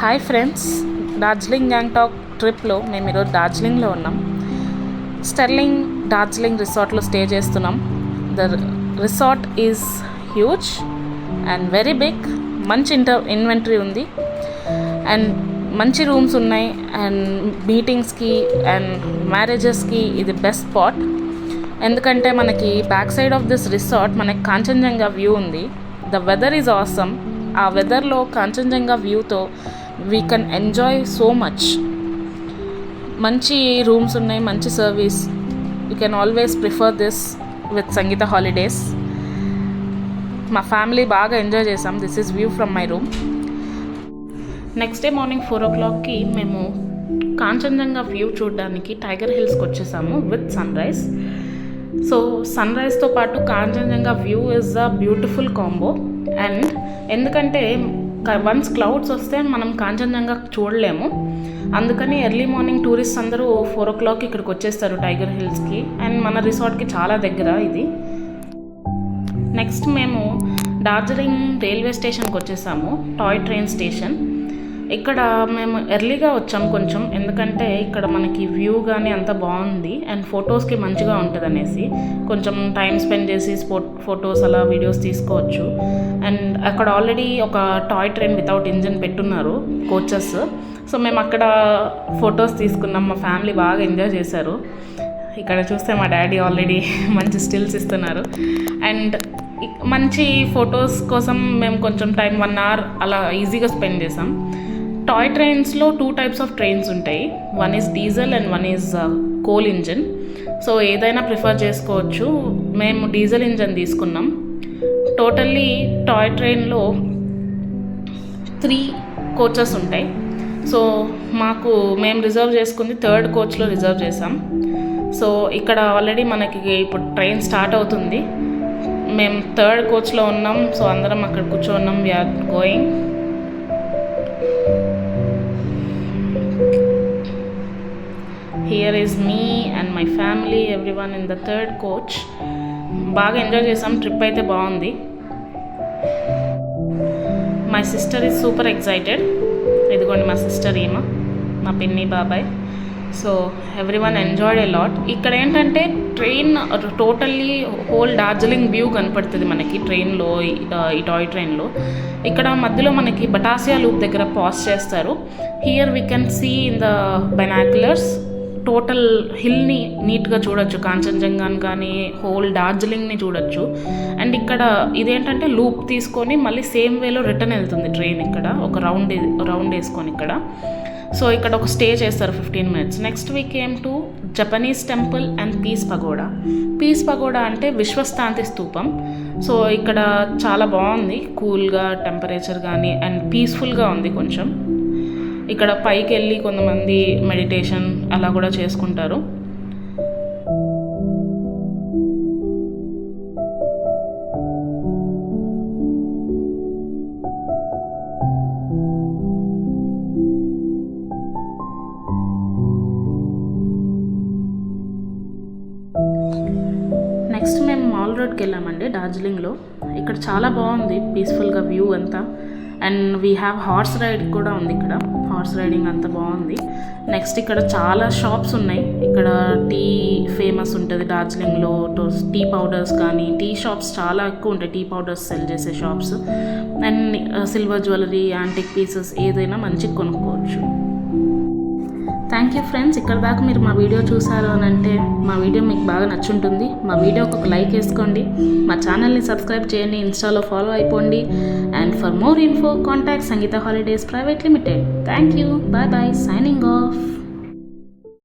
Hi friends, Darjeeling Gangtok ట్రిప్లో మేము ఈరోజు డార్జిలింగ్లో ఉన్నాం. స్టెర్లింగ్ డార్జిలింగ్ రిసార్ట్లో స్టే చేస్తున్నాం. The resort is huge and very big. మంచి ఇన్వెంటరీ ఉంది అండ్ మంచి రూమ్స్ ఉన్నాయి. అండ్ మీటింగ్స్కి అండ్ మ్యారేజెస్కి ఇది బెస్ట్ స్పాట్. ఎందుకంటే మనకి back side of this resort మనకి కాంచన్జంగా వ్యూ ఉంది. The weather is awesome. ఆ వెదర్లో కాంచన్జంగా వ్యూతో we can enjoy so much. మంచి రూమ్స్ ఉన్నాయి, మంచి service. You can always prefer this with Sangeetha holidays. మా ఫ్యామిలీ బాగా ఎంజాయ్ చేసాం. This is view from my room. Next day morning 4 o'clockకి మేము కాంచన్జంగా వ్యూ చూడడానికి టైగర్ హిల్స్కి వచ్చేసాము విత్ సన్ రైజ్. సో సన్ రైజ్తో పాటు Kanchenjunga view is a beautiful combo. And ఎందుకంటే వన్స్ క్లౌడ్స్ వస్తే మనం కాంచన్జంగా చూడలేము. అందుకని ఎర్లీ మార్నింగ్ టూరిస్ట్ అందరూ 4 o'clock ఇక్కడికి వచ్చేస్తారు టైగర్ హిల్స్కి. అండ్ మన రిసార్ట్కి చాలా దగ్గర ఇది. నెక్స్ట్ మేము డార్జిలింగ్ రైల్వే స్టేషన్కి వచ్చేసాము, టాయ్ ట్రైన్ స్టేషన్. ఇక్కడ మేము ఎర్లీగా వచ్చాం కొంచెం, ఎందుకంటే ఇక్కడ మనకి వ్యూ కానీ అంత బాగుంది అండ్ ఫొటోస్కి మంచిగా ఉంటుంది అనేసి కొంచెం టైం స్పెండ్ చేసి ఫొటోస్ అలా వీడియోస్ తీసుకోవచ్చు. అండ్ అక్కడ ఆల్రెడీ ఒక టాయ్ ట్రైన్ వితౌట్ ఇంజిన్ పెట్టున్నారు కోచెస్. సో మేము అక్కడ ఫొటోస్ తీసుకున్నాం. మా ఫ్యామిలీ బాగా ఎంజాయ్ చేశారు. ఇక్కడ చూస్తే మా డాడీ ఆల్రెడీ మంచి స్టిల్స్ ఇస్తున్నారు. అండ్ మంచి ఫొటోస్ కోసం మేము కొంచెం టైం 1 hour అలా ఈజీగా స్పెండ్ చేసాం. టాయ్ ట్రైన్స్లో 2 types ఆఫ్ ట్రైన్స్ ఉంటాయి. One is diesel and one is coal engine. So ఏదైనా ప్రిఫర్ చేసుకోవచ్చు. మేము డీజిల్ ఇంజిన్ తీసుకున్నాం. టోటల్లీ టాయ్ ట్రైన్లో 3 coaches ఉంటాయి. సో మేము రిజర్వ్ చేసుకుంది 3rd coachలో రిజర్వ్ చేసాం. సో ఇక్కడ ఆల్రెడీ మనకి ఇప్పుడు ట్రైన్ స్టార్ట్ అవుతుంది. మేము 3rd coachలో ఉన్నాం. సో అందరం అక్కడ కూర్చోన్నాం. We're going. Here is me and my family, everyone in the 3rd coach. బాగా ఎంజాయ్ చేసాం. ట్రిప్ అయితే బాగుంది. My sister is super excited. ఇదిగోండి మా సిస్టర్ ఈమ, మా పిన్ని బాబాయ్. So everyone enjoyed a lot. ఇక్కడ ఏంటంటే train totally whole Darjeeling view కనపడుతుంది మనకి ట్రైన్లో, ఈ టాయ్ ట్రైన్లో. ఇక్కడ మధ్యలో మనకి బటాసియా లూప్ దగ్గర పాజ్ చేస్తారు. Here we can see in the binoculars total హిల్ని నీట్గా చూడొచ్చు, కాంచన్జంగాని కానీ హోల్ డార్జిలింగ్ని చూడొచ్చు. అండ్ ఇక్కడ ఇదేంటంటే లూప్ తీసుకొని మళ్ళీ సేమ్ వేలో రిటర్న్ వెళ్తుంది ట్రైన్. ఇక్కడ ఒక రౌండ్ వేసుకొని ఇక్కడ. సో ఇక్కడ ఒక స్టే చేస్తారు 15 minutes. Next we came to Japanese temple and peace pagoda. Peace pagoda అంటే విశ్వశాంతి స్తూపం. సో ఇక్కడ చాలా బాగుంది, కూల్గా టెంపరేచర్ కానీ అండ్ పీస్ఫుల్గా ఉంది కొంచెం. ఇక్కడ పైకి వెళ్ళి కొంతమంది మెడిటేషన్ అలా కూడా చేసుకుంటారు. నెక్స్ట్ మేము మాల్ రోడ్కి వెళ్ళామండి డార్జిలింగ్లో. ఇక్కడ చాలా బాగుంది పీస్ఫుల్గా వ్యూ అంతా. And we have horse ride కూడా ఉంది ఇక్కడ. హార్స్ రైడింగ్ అంతా బాగుంది. నెక్స్ట్ ఇక్కడ చాలా షాప్స్ ఉన్నాయి. ఇక్కడ టీ ఫేమస్ ఉంటుంది డార్జిలింగ్లో. టీ పౌడర్స్ కానీ టీ షాప్స్ చాలా ఎక్కువ ఉంటాయి. టీ పౌడర్స్ సెల్ చేసే shops and silver jewellery, antique pieces ఏదైనా మంచిగా కొనుక్కోవచ్చు. Thank you friends. ఇక్కడ దాకా మీరు మా వీడియో చూసారు అని అంటే మా వీడియో మీకు బాగా నచ్చుంటుంది. మా వీడియోకి ఒక లైక్ వేసుకోండి. మా ఛానల్ని సబ్స్క్రైబ్ చేయండి. ఇన్స్టాలో ఫాలో అయిపోండి. And for more info contact Sangeetha holidays private limited. Thank you. Bye bye. Signing of.